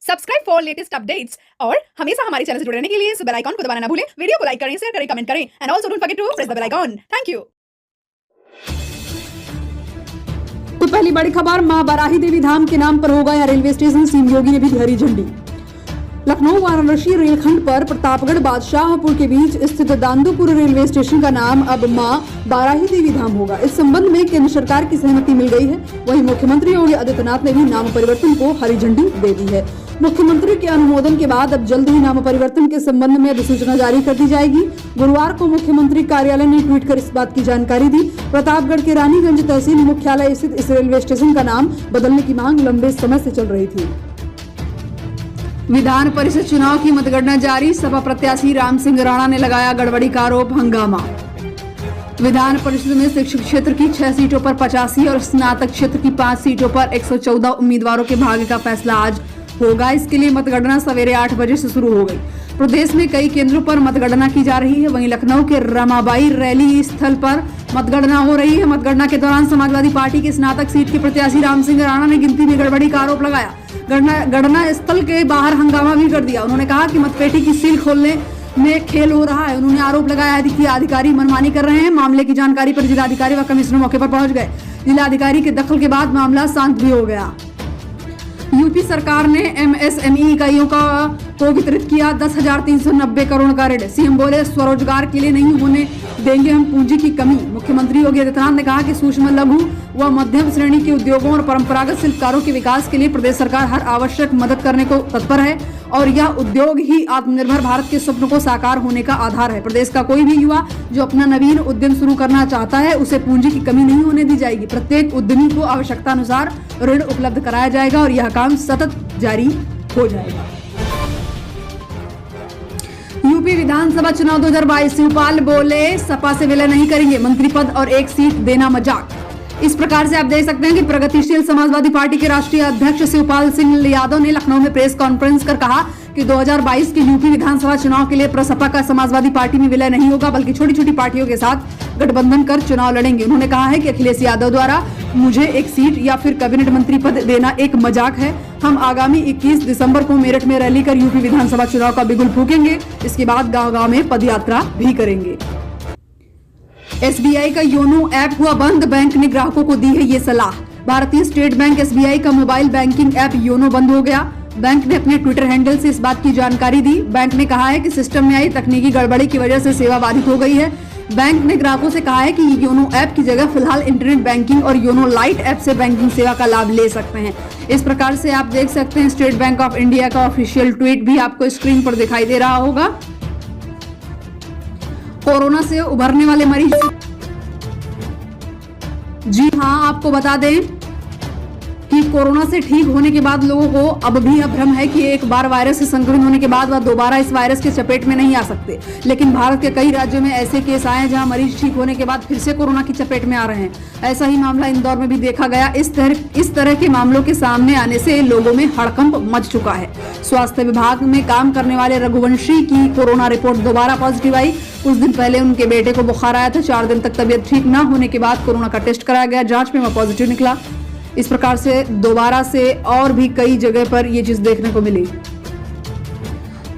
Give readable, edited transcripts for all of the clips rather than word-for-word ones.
Subscribe for latest updates और हमेशा हमारे चैनल से जुड़े रहने के लिए इस बेल आइकन को दबाना ना भूलें। वीडियो को लाइक करें, शेयर करें, कमेंट करें and also don't forget to press the bell icon. Thank you. तो पहली बड़ी खबर, मां बाराही देवी धाम के नाम पर होगा यह रेलवे स्टेशन, सीएम योगी ने भी दी हरी झंडी। लखनऊ वाराणसी रेलखंड पर प्रतापगढ़ बादशाहपुर के बीच स्थित दांदूपुर रेलवे स्टेशन का नाम अब मां बाराही देवी धाम होगा। इस संबंध में केंद्र सरकार की सहमति मिल गई है। वहीं मुख्यमंत्री योगी आदित्यनाथ ने भी नाम परिवर्तन को हरी झंडी दे दी है। मुख्यमंत्री के अनुमोदन के बाद अब जल्द ही नाम परिवर्तन के संबंध में अधिसूचना जारी कर दी जाएगी। गुरुवार को मुख्यमंत्री कार्यालय ने ट्वीट कर इस बात की जानकारी दी। प्रतापगढ़ के रानीगंज तहसील मुख्यालय स्थित इस रेलवे स्टेशन का नाम बदलने की मांग लंबे समय से चल रही थी। विधान परिषद चुनाव की मतगणना जारी, सपा प्रत्याशी राम सिंह राणा ने लगाया गड़बड़ी का आरोप, हंगामा। विधान परिषद में शिक्षक क्षेत्र की 6 सीटों पर 85 और स्नातक क्षेत्र की 5 सीटों पर 114 उम्मीदवारों के भाग्य का फैसला आज होगा। इसके लिए मतगणना सवेरे 8 बजे से शुरू हो गई। प्रदेश में कई केंद्रों पर मतगणना की जा रही है। वहीं लखनऊ के रमाबाई रैली स्थल पर मतगणना हो रही है। मतगणना के दौरान समाजवादी पार्टी के स्नातक सीट के प्रत्याशी राम सिंह राणा ने गिनती में गड़बड़ी का आरोप लगाया। गणना स्थल के बाहर हंगामा भी कर दिया। उन्होंने कहा कि मतपेटी की सील खोलने में खेल हो रहा है। उन्होंने आरोप लगाया है कि अधिकारी मनमानी कर रहे हैं। मामले की जानकारी पर जिलाधिकारी व कमिश्नर मौके पर पहुंच गए। जिलाधिकारी के दखल के बाद मामला शांत भी हो गया। यूपी सरकार ने एमएसएमई इकाइयों को वितरित किया 10,390 करोड़ का ऋण। सीएम बोले, स्वरोजगार के लिए नहीं होने देंगे हम पूंजी की कमी। मुख्यमंत्री योगी आदित्यनाथ ने कहा कि सूक्ष्म लघु व मध्यम श्रेणी के उद्योगों और परंपरागत शिल्पकारों के विकास के लिए प्रदेश सरकार हर आवश्यक मदद करने को तत्पर है और यह उद्योग ही आत्मनिर्भर भारत के स्वप्न को साकार होने का आधार है। प्रदेश का कोई भी युवा जो अपना नवीन उद्यम शुरू करना चाहता है, उसे पूंजी की कमी नहीं होने दी जाएगी। प्रत्येक उद्यमी को आवश्यकता अनुसार ऋण उपलब्ध कराया जाएगा और यह काम सतत जारी हो जाएगा। यूपी विधानसभा चुनाव 2022, शिवपाल बोले, सपा से विलय नहीं करेंगे, मंत्री पद और 1 सीट देना मजाक। इस प्रकार से आप देख सकते हैं कि प्रगतिशील समाजवादी पार्टी के राष्ट्रीय अध्यक्ष शिवपाल सिंह यादव ने लखनऊ में प्रेस कॉन्फ्रेंस कर कहा कि 2022 के यूपी विधानसभा चुनाव के लिए प्रसपा का समाजवादी पार्टी में विलय नहीं होगा, बल्कि छोटी छोटी पार्टियों के साथ गठबंधन कर चुनाव लड़ेंगे। उन्होंने कहा है कि अखिलेश यादव द्वारा मुझे 1 सीट या फिर कैबिनेट मंत्री पद देना एक मजाक है। हम आगामी 21 दिसंबर को मेरठ में रैली कर यूपी विधानसभा चुनाव का बिगुल फूकेंगे। इसके बाद गाँव-गाँव में पदयात्रा भी करेंगे। एसबीआई का योनो ऐप हुआ बंद, बैंक ने ग्राहकों को दी है ये सलाह। भारतीय स्टेट बैंक एसबीआई का मोबाइल बैंकिंग ऐप योनो बंद हो गया। बैंक ने अपने ट्विटर हैंडल से इस बात की जानकारी दी। बैंक ने कहा है कि सिस्टम में आई तकनीकी गड़बड़ी की वजह से सेवा बाधित हो गई है। बैंक ने ग्राहकों से कहा है कि योनो ऐप की जगह फिलहाल इंटरनेट बैंकिंग और योनो लाइट ऐप से बैंकिंग सेवा का लाभ ले सकते हैं। इस प्रकार से आप देख सकते हैं स्टेट बैंक ऑफ इंडिया का ऑफिशियल ट्वीट भी आपको स्क्रीन पर दिखाई दे रहा होगा। कोरोना से उभरने वाले मरीज, जी हाँ, आपको बता दें कि कोरोना से ठीक होने के बाद लोगों को अब भी भ्रम है कि एक बार वायरस से संक्रमित होने के बाद वह दोबारा इस वायरस के चपेट में नहीं आ सकते। लेकिन भारत के कई राज्यों में ऐसे केस आए हैं जहां मरीज ठीक होने के बाद फिर से कोरोना की चपेट में आ रहे हैं। ऐसा ही मामला इंदौर में भी देखा गया। इस तरह के मामलों के सामने आने से लोगों में हड़कंप मच चुका है। स्वास्थ्य विभाग में काम करने वाले रघुवंशी की कोरोना रिपोर्ट दोबारा पॉजिटिव आई। कुछ दिन पहले उनके बेटे को बुखार आया था। 4 दिन तक तबियत ठीक न होने के बाद कोरोना का टेस्ट कराया गया, जांच में वह पॉजिटिव निकला। इस प्रकार से दोबारा से और भी कई जगह पर ये चीज देखने को मिली।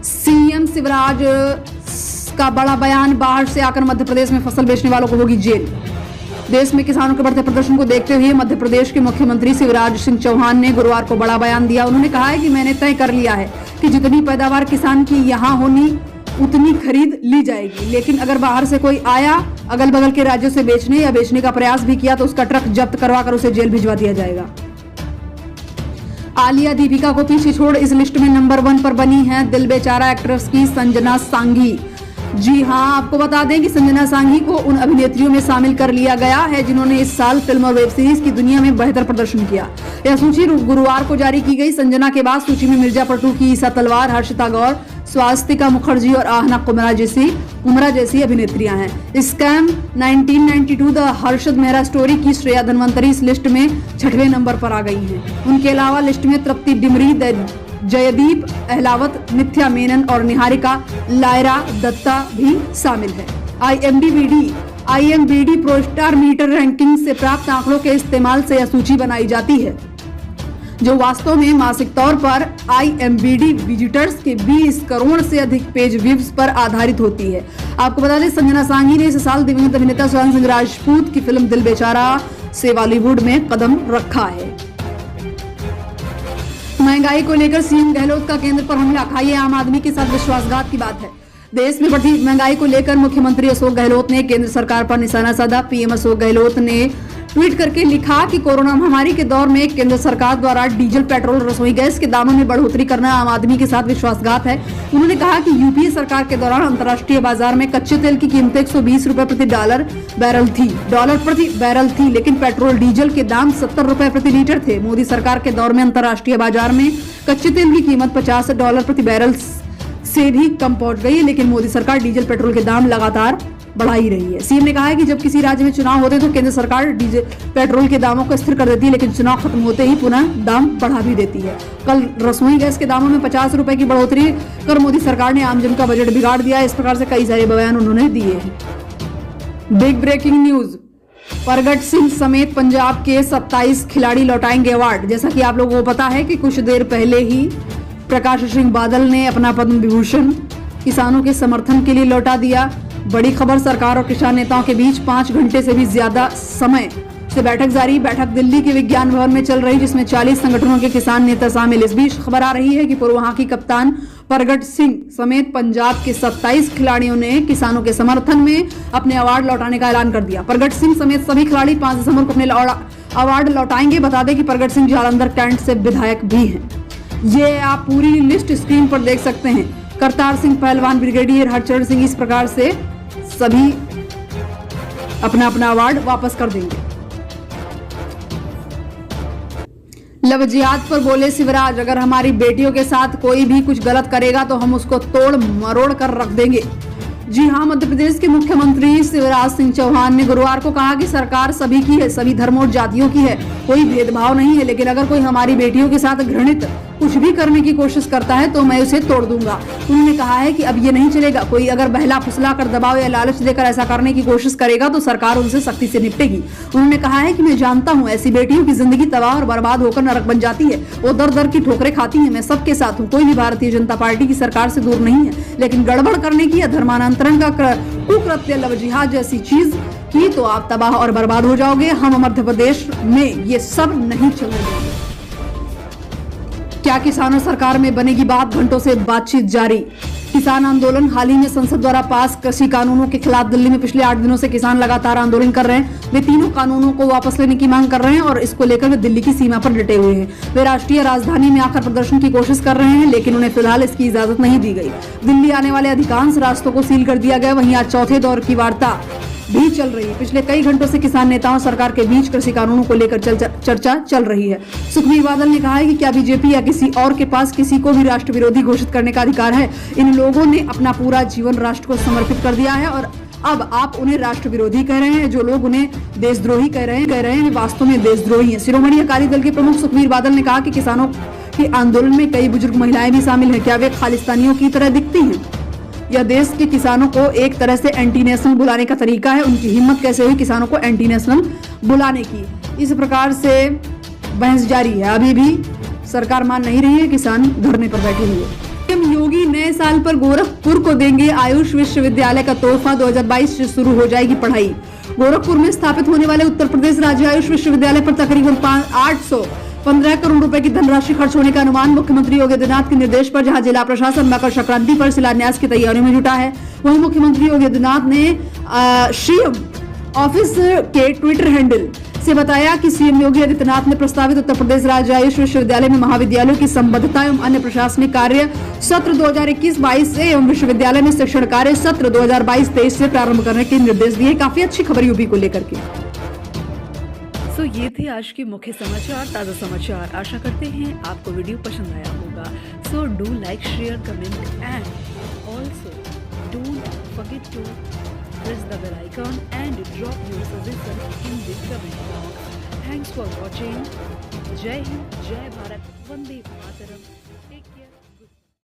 सीएम शिवराज का बड़ा बयान, बाहर से आकर मध्य प्रदेश में फसल बेचने वालों को होगी जेल। देश में किसानों के बढ़ते प्रदर्शन को देखते हुए मध्य प्रदेश के मुख्यमंत्री शिवराज सिंह चौहान ने गुरुवार को बड़ा बयान दिया। उन्होंने कहा है कि मैंने तय कर लिया है कि जितनी पैदावार किसान की यहाँ होनी उतनी खरीद ली जाएगी, लेकिन अगर बाहर से कोई आया अगल बगल के राज्यों से बेचने या बेचने का प्रयास भी किया तो उसका ट्रक जब्त करवाकर उसे जेल भिजवा दिया जाएगा। आलिया दीपिका को पीछे छोड़ इस लिस्ट में नंबर 1 पर बनी है दिल बेचारा एक्ट्रेस की संजना सांघी। जी हाँ, आपको बता दें कि संजना सांघी को उन अभिनेत्रियों में शामिल कर लिया गया है जिन्होंने इस साल फिल्म और वेब सीरीज की दुनिया में बेहतर प्रदर्शन किया। यह सूची गुरुवार को जारी की गई। संजना के बाद सूची में मिर्जापुर 2 की ईसा तलवार, हर्षिता गौर, स्वास्तिका मुखर्जी और आहना उमरा जैसी अभिनेत्रियां हैं। Scam 1992 the Harshad Mehra story की श्रेया धनवंतरी इस लिस्ट में 6वें नंबर पर आ गई हैं। उनके अलावा लिस्ट में तृप्ति डिमरी, जयदीप अहलावत, नित्या मेनन और निहारिका लायरा दत्ता भी शामिल है। IMDb प्रोस्टार मीटर रैंकिंग से प्राप्त आंकड़ों के इस्तेमाल से यह सूची बनाई जाती है। जो वास्तव में मासिक तौर पर IMBD विजिटर्स के 20 करोड़ से अधिक पेज व्यूज पर आधारित होती है। आपको बता दें, संजना सांगी ने इस साल दिवंगत अभिनेता सुशांत सिंह राजपूत की फिल्म दिल बेचारा से बॉलीवुड में कदम रखा है। महंगाई को लेकर सीएम गहलोत का केंद्र पर हमला, खाइए आम आदमी के साथ विश्वासघात की बात है। देश में बढ़ती महंगाई को लेकर मुख्यमंत्री अशोक गहलोत ने केंद्र सरकार पर निशाना साधा। पीएम अशोक गहलोत ने ट्वीट करके लिखा कि कोरोना महामारी के दौर में केंद्र सरकार द्वारा डीजल, पेट्रोल, रसोई गैस के दामों में बढ़ोतरी करना आम आदमी के साथ विश्वासघात है। उन्होंने कहा कि यूपीए सरकार के दौरान अंतर्राष्ट्रीय बाजार में कच्चे तेल की कीमत 120 रुपए प्रति बैरल थी, लेकिन पेट्रोल डीजल के दाम 70 रुपए प्रति लीटर थे। मोदी सरकार के दौर में अंतर्राष्ट्रीय बाजार में कच्चे तेल की कीमत $50 प्रति बैरल से भी कम पहुंच गई है, लेकिन मोदी सरकार डीजल, पेट्रोल के दाम लगातार बढ़ा ही रही है। सीएम ने कहा है कि जब किसी राज्य में चुनाव होते हैं तो केंद्र सरकार डीजल, पेट्रोल के दामों को स्थिर कर देती है, लेकिन चुनाव खत्म होते ही पुनः दाम बढ़ा भी देती है। कल रसोई गैस के दामों में 50 रुपए की बढ़ोतरी कर मोदी सरकार ने आमजन का बजट बिगाड़ दिया। इस प्रकार से कई सारे बयान उन्होंने दिए हैं। बिग ब्रेकिंग न्यूज, प्रगट सिंह समेत पंजाब के 27 खिलाड़ी लौटाएंगे अवार्ड। जैसा कि आप लोगों को पता है कि कुछ देर पहले ही प्रकाश सिंह बादल ने अपना पद्म विभूषण किसानों के समर्थन के लिए लौटा दिया। बड़ी खबर, सरकार और किसान नेताओं के बीच 5 घंटे से भी ज्यादा समय से बैठक जारी। बैठक दिल्ली के विज्ञान भवन में चल रही, जिसमें 40 संगठनों के किसान नेता शामिल। इस बीच खबर आ रही है कि पूर्व हॉकी कप्तान प्रगट सिंह समेत पंजाब के 27 खिलाड़ियों ने किसानों के समर्थन में अपने अवार्ड लौटाने का ऐलान कर दिया। प्रगट सिंह समेत सभी खिलाड़ी 5 दिसंबर को अपने अवार्ड लौटाएंगे। बता दें कि प्रगट सिंह जालंधर कैंट से विधायक भी हैं। ये आप पूरी लिस्ट स्क्रीन पर देख सकते हैं। करतार सिंह पहलवान, ब्रिगेडियर हरचरण सिंह, इस प्रकार से सभी अपना अपना अवार्ड वापस कर देंगे। लव जिहाद पर बोले शिवराज, अगर हमारी बेटियों के साथ कोई भी कुछ गलत करेगा तो हम उसको तोड़ मरोड़ कर रख देंगे। जी हां, मध्य प्रदेश के मुख्यमंत्री शिवराज सिंह चौहान ने गुरुवार को कहा कि सरकार सभी की है, सभी धर्मों और जातियों की है, कोई भेदभाव नहीं है, लेकिन अगर कोई हमारी बेटियों के साथ घृणित कुछ भी करने की कोशिश करता है तो मैं उसे तोड़ दूंगा। उन्होंने कहा है कि अब ये नहीं चलेगा। कोई अगर बहला फुसला कर, दबाव या लालच देकर ऐसा करने की कोशिश करेगा तो सरकार उनसे सख्ती से निपटेगी। उन्होंने कहा है कि मैं जानता हूं ऐसी बेटियों की जिंदगी तबाह और बर्बाद होकर नरक बन जाती है, वो दर दर की ठोकरें खाती है। मैं सबके साथ हूँ, कोई भी भारतीय जनता पार्टी की सरकार से दूर नहीं है, लेकिन गड़बड़ करने की या धर्मांतरण का कुकृत्य, लव जिहाद जैसी चीज की तो आप तबाह और बर्बाद हो जाओगे। हम मध्य प्रदेश में ये सब नहीं चलने देंगे। क्या किसानों सरकार में बनेगी बात, घंटों से बातचीत जारी। किसान आंदोलन, हाल ही में संसद द्वारा पास कृषि कानूनों के खिलाफ दिल्ली में पिछले 8 दिनों से किसान लगातार आंदोलन कर रहे हैं। वे तीनों कानूनों को वापस लेने की मांग कर रहे हैं और इसको लेकर वे दिल्ली की सीमा पर डटे हुए हैं। वे राष्ट्रीय राजधानी में आकर प्रदर्शन की कोशिश कर रहे हैं, लेकिन उन्हें फिलहाल इसकी इजाजत नहीं दी गई। दिल्ली आने वाले अधिकांश रास्तों को सील कर दिया गया। वहीं आज चौथे दौर की वार्ता भी चल रही है। पिछले कई घंटों से किसान नेताओं और सरकार के बीच कृषि कानूनों को लेकर चर्चा चल रही है। सुखबीर बादल ने कहा है कि क्या बीजेपी या किसी और के पास किसी को भी राष्ट्र विरोधी घोषित करने का अधिकार है। इन लोगों ने अपना पूरा जीवन राष्ट्र को समर्पित कर दिया है और अब आप उन्हें राष्ट्र विरोधी कह रहे हैं। जो लोग उन्हें देशद्रोही कह रहे हैं वे वास्तव में देशद्रोही हैं। शिरोमणि अकाली दल के प्रमुख सुखबीर बादल ने कहा कि किसानों के आंदोलन में कई बुजुर्ग महिलाएं भी शामिल हैं। क्या वे खालिस्तानियों की तरह दिखती हैं? यह देश के किसानों को एक तरह से एंटी नेशनल बुलाने का तरीका है। उनकी हिम्मत कैसे हुई किसानों को एंटी नेशनल बुलाने की? इस प्रकार से बहस जारी है। अभी भी सरकार मान नहीं रही है, किसान धरने पर बैठे हुए। सीएम योगी नए साल पर गोरखपुर को देंगे आयुष विश्वविद्यालय का तोहफा। 2022 से शुरू हो जाएगी पढ़ाई। गोरखपुर में स्थापित होने वाले उत्तर प्रदेश राज्य आयुष विश्वविद्यालय पर तकरीबन 815 करोड़ रुपए की धनराशि खर्च होने का अनुमान। मुख्यमंत्री योगी आदित्यनाथ के निर्देश पर जहां जिला प्रशासन मकर संक्रांति पर शिलान्यास की तैयारियों में जुटा है, वहीं मुख्यमंत्री योगी आदित्यनाथ ने सीएम ऑफिस के ट्विटर हैंडल से बताया कि सीएम योगी आदित्यनाथ ने प्रस्तावित उत्तर प्रदेश राज्य आयुष विश्वविद्यालय में महाविद्यालयों की संबद्धता एवं अन्य प्रशासनिक कार्य सत्र 2021-22 से एवं विश्वविद्यालय में शिक्षण कार्य सत्र 2022-23 से प्रारंभ करने के निर्देश दिए। काफी अच्छी खबर यूपी को लेकर के। सो ये थे आज के मुख्य समाचार, ताज़ा समाचार। आशा करते हैं आपको वीडियो पसंद आया होगा। So do like, share, comment and also don't forget to press the bell icon and drop your suggestion in the comment box. Thanks for watching. Jai Hind, Jai Bharat, Vande Mataram.